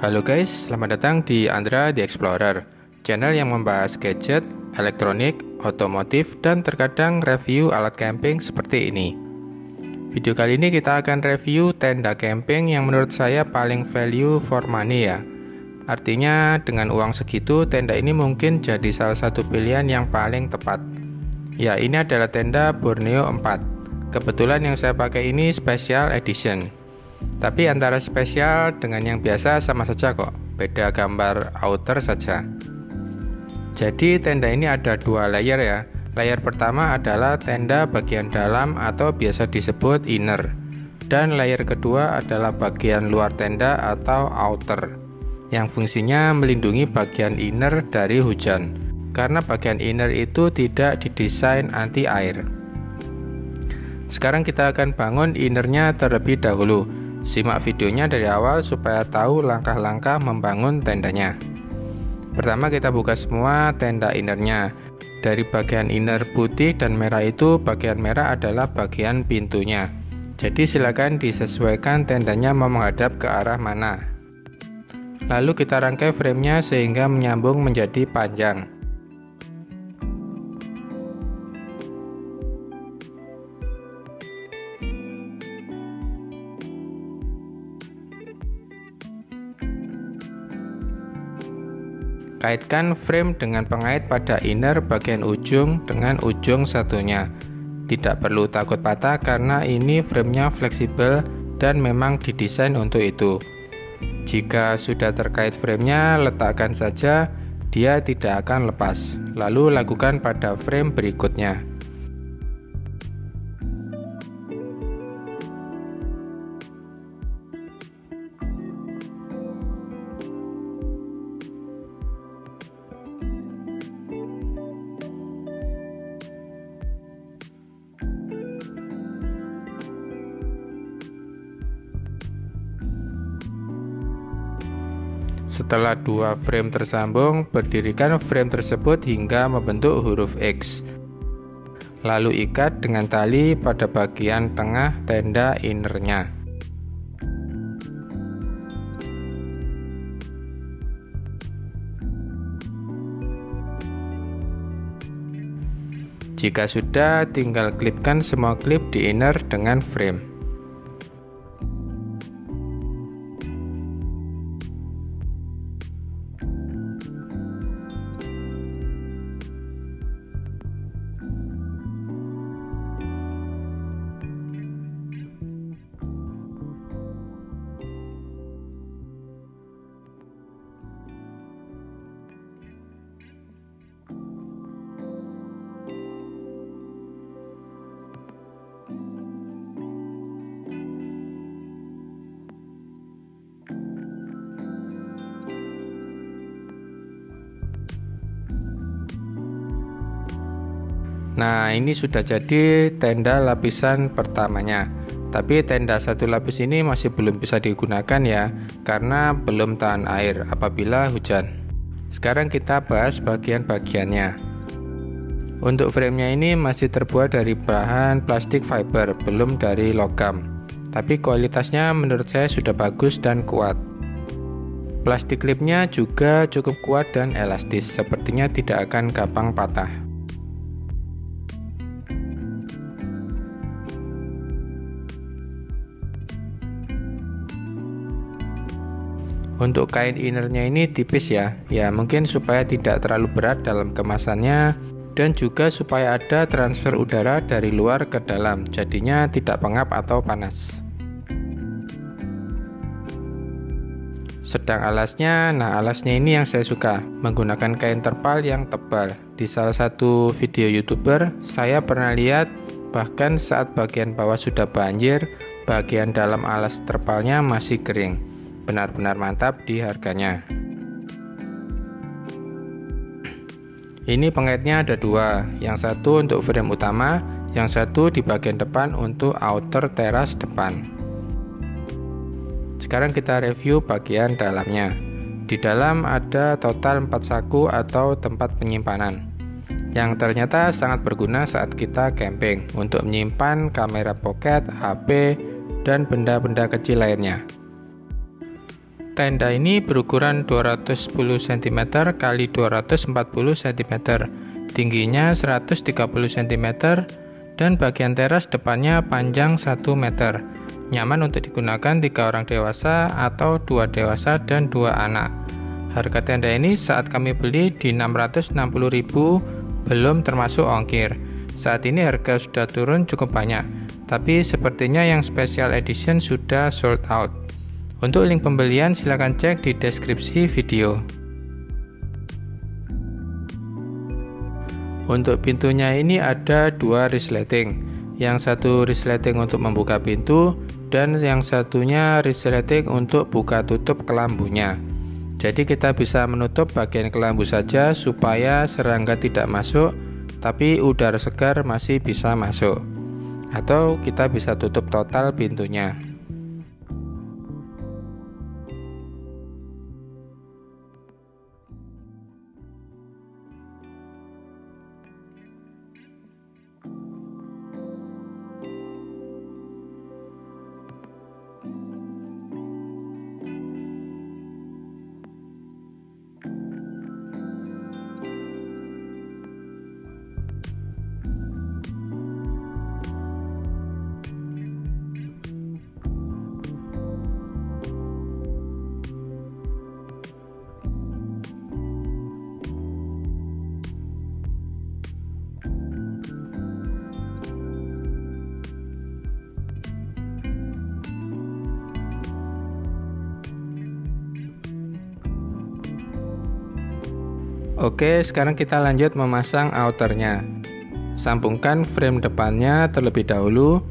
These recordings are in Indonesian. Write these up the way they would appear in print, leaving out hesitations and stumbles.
Halo guys, selamat datang di Andra The Explorer, channel yang membahas gadget, elektronik, otomotif, dan terkadang review alat camping seperti ini. Video kali ini kita akan review tenda camping yang menurut saya paling value for money ya. Artinya dengan uang segitu, tenda ini mungkin jadi salah satu pilihan yang paling tepat. Ya, ini adalah tenda Borneo 4. Kebetulan yang saya pakai ini special edition. Tapi antara spesial dengan yang biasa sama saja kok, beda gambar outer saja. Jadi tenda ini ada dua layer ya. Layer pertama adalah tenda bagian dalam atau biasa disebut inner. Dan layer kedua adalah bagian luar tenda atau outer, yang fungsinya melindungi bagian inner dari hujan. Karena bagian inner itu tidak didesain anti air. Sekarang kita akan bangun innernya terlebih dahulu. Simak videonya dari awal supaya tahu langkah-langkah membangun tendanya. Pertama kita buka semua tenda innernya. Dari bagian inner putih dan merah itu, bagian merah adalah bagian pintunya. Jadi silakan disesuaikan tendanya mau menghadap ke arah mana. Lalu kita rangkai framenya sehingga menyambung menjadi panjang. Kaitkan frame dengan pengait pada inner bagian ujung dengan ujung satunya. Tidak perlu takut patah karena ini framenya fleksibel dan memang didesain untuk itu. Jika sudah terkait framenya, letakkan saja, dia tidak akan lepas. Lalu lakukan pada frame berikutnya. Setelah dua frame tersambung, berdirikan frame tersebut hingga membentuk huruf X. Lalu ikat dengan tali pada bagian tengah tenda innernya. Jika sudah, tinggal klipkan semua klip di inner dengan frame. Nah, ini sudah jadi tenda lapisan pertamanya. Tapi tenda satu lapis ini masih belum bisa digunakan ya, karena belum tahan air apabila hujan. Sekarang kita bahas bagian-bagiannya. Untuk framenya ini masih terbuat dari bahan plastik fiber, belum dari logam. Tapi kualitasnya menurut saya sudah bagus dan kuat. Plastik klipnya juga cukup kuat dan elastis, sepertinya tidak akan gampang patah. Untuk kain innernya ini tipis ya, mungkin supaya tidak terlalu berat dalam kemasannya dan juga supaya ada transfer udara dari luar ke dalam, jadinya tidak pengap atau panas. Sedang alasnya, nah alasnya ini yang saya suka, menggunakan kain terpal yang tebal. Di salah satu video YouTuber, saya pernah lihat bahkan saat bagian bawah sudah banjir, bagian dalam alas terpalnya masih kering. Benar-benar mantap di harganya. Ini pengaitnya ada dua, yang satu untuk frame utama, yang satu di bagian depan untuk outer teras depan. Sekarang kita review bagian dalamnya. Di dalam ada total 4 saku atau tempat penyimpanan, yang ternyata sangat berguna saat kita camping untuk menyimpan kamera pocket, HP, dan benda-benda kecil lainnya. Tenda ini berukuran 210 cm x 240 cm, tingginya 130 cm, dan bagian teras depannya panjang 1 meter. Nyaman untuk digunakan 3 orang dewasa atau 2 dewasa dan 2 anak. Harga tenda ini saat kami beli di 660.000, belum termasuk ongkir. Saat ini harga sudah turun cukup banyak, tapi sepertinya yang special edition sudah sold out. Untuk link pembelian silakan cek di deskripsi video. Untuk pintunya ini ada 2 resleting. Yang satu resleting untuk membuka pintu dan yang satunya resleting untuk buka tutup kelambunya. Jadi kita bisa menutup bagian kelambu saja supaya serangga tidak masuk, tapi udara segar masih bisa masuk. Atau kita bisa tutup total pintunya. Oke, sekarang kita lanjut memasang outernya. Sambungkan frame depannya terlebih dahulu.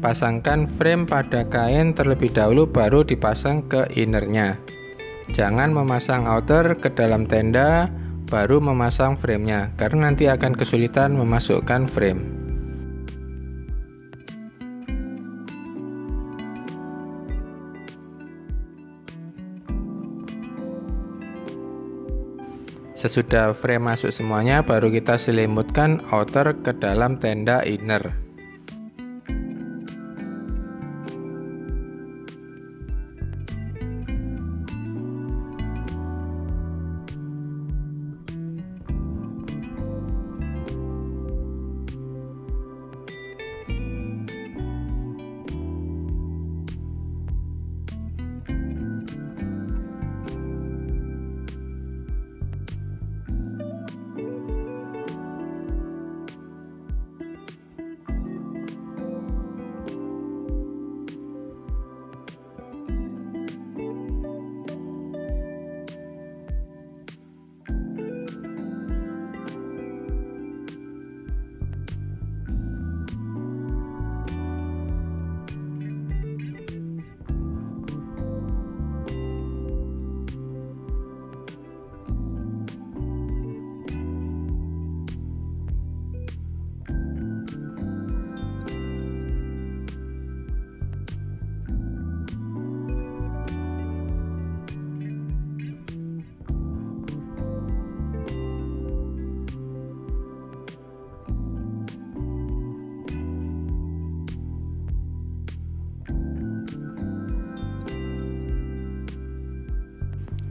Pasangkan frame pada kain terlebih dahulu baru dipasang ke innernya. Jangan memasang outer ke dalam tenda baru memasang framenya, karena nanti akan kesulitan memasukkan frame. Sesudah frame masuk semuanya, baru kita selimutkan outer ke dalam tenda inner.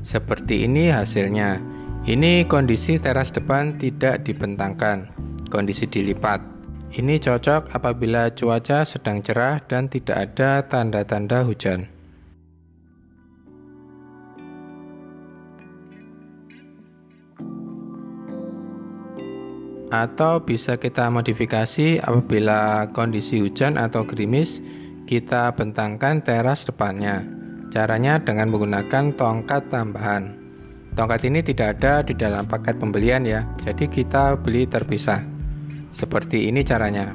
Seperti ini hasilnya. Ini kondisi teras depan tidak dibentangkan, kondisi dilipat. Ini cocok apabila cuaca sedang cerah dan tidak ada tanda-tanda hujan. Atau bisa kita modifikasi apabila kondisi hujan atau gerimis, kita bentangkan teras depannya. Caranya dengan menggunakan tongkat tambahan. Tongkat ini tidak ada di dalam paket pembelian ya, jadi kita beli terpisah. Seperti ini caranya.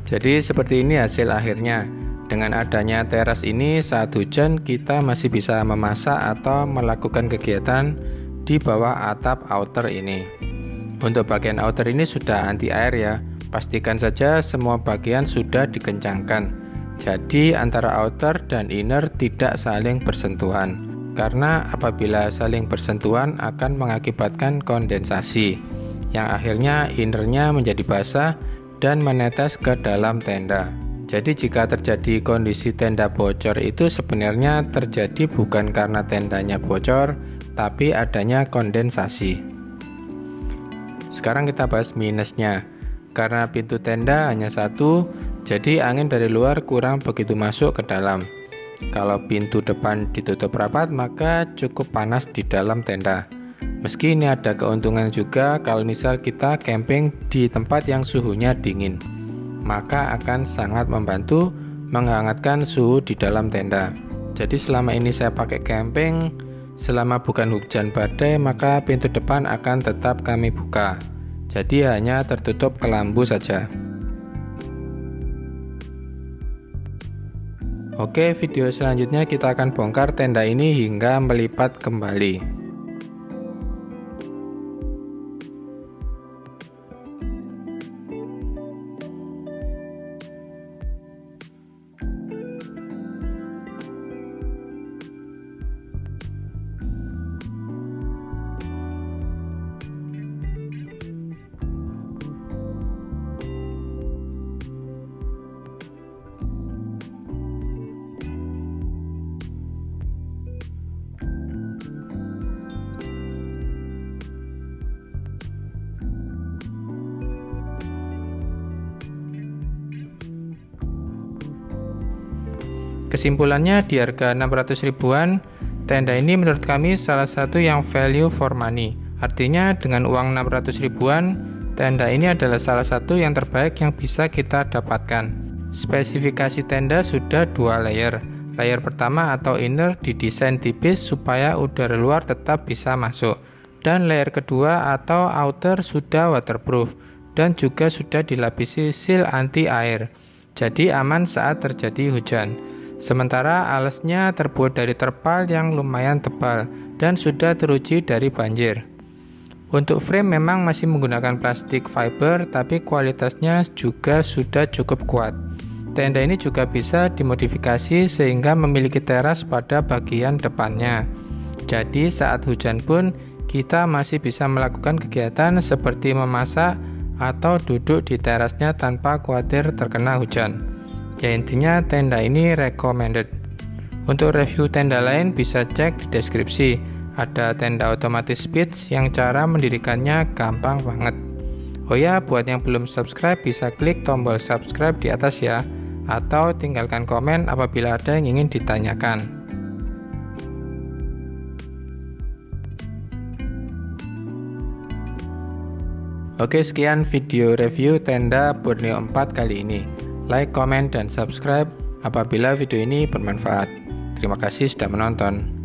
Jadi seperti ini hasil akhirnya. Dengan adanya teras ini saat hujan kita masih bisa memasak atau melakukan kegiatan di bawah atap outer ini. Untuk bagian outer ini sudah anti air ya, Pastikan saja semua bagian sudah dikencangkan. Jadi antara outer dan inner tidak saling bersentuhan. Karena apabila saling bersentuhan akan mengakibatkan kondensasi, yang akhirnya innernya menjadi basah dan menetes ke dalam tenda. Jadi jika terjadi kondisi tenda bocor itu sebenarnya terjadi bukan karena tendanya bocor, tapi adanya kondensasi. Sekarang kita bahas minusnya. Karena pintu tenda hanya satu, jadi angin dari luar kurang begitu masuk ke dalam. Kalau pintu depan ditutup rapat, maka cukup panas di dalam tenda. Meski ini ada keuntungan juga kalau misal kita camping di tempat yang suhunya dingin, maka akan sangat membantu menghangatkan suhu di dalam tenda. Jadi selama ini saya pakai camping, selama bukan hujan badai, maka pintu depan akan tetap kami buka. Jadi hanya tertutup kelambu saja. Oke, video selanjutnya kita akan bongkar tenda ini hingga melipat kembali. Kesimpulannya, di harga 600 ribuan, tenda ini menurut kami salah satu yang value for money. Artinya dengan uang 600 ribuan, tenda ini adalah salah satu yang terbaik yang bisa kita dapatkan. Spesifikasi tenda sudah 2 layer. Layer pertama atau inner didesain tipis supaya udara luar tetap bisa masuk. Dan layer kedua atau outer sudah waterproof dan juga sudah dilapisi seal anti air. Jadi aman saat terjadi hujan. Sementara alasnya terbuat dari terpal yang lumayan tebal dan sudah teruji dari banjir. Untuk frame memang masih menggunakan plastik fiber, tapi kualitasnya juga sudah cukup kuat. Tenda ini juga bisa dimodifikasi sehingga memiliki teras pada bagian depannya. Jadi saat hujan pun kita masih bisa melakukan kegiatan seperti memasak atau duduk di terasnya tanpa khawatir terkena hujan. Ya intinya tenda ini recommended. Untuk review tenda lain bisa cek di deskripsi. Ada tenda otomatis Speeds yang cara mendirikannya gampang banget. Oh ya, buat yang belum subscribe bisa klik tombol subscribe di atas ya. Atau tinggalkan komen apabila ada yang ingin ditanyakan. Oke, sekian video review tenda Borneo 4 kali ini. Like, komen, dan subscribe apabila video ini bermanfaat. Terima kasih sudah menonton.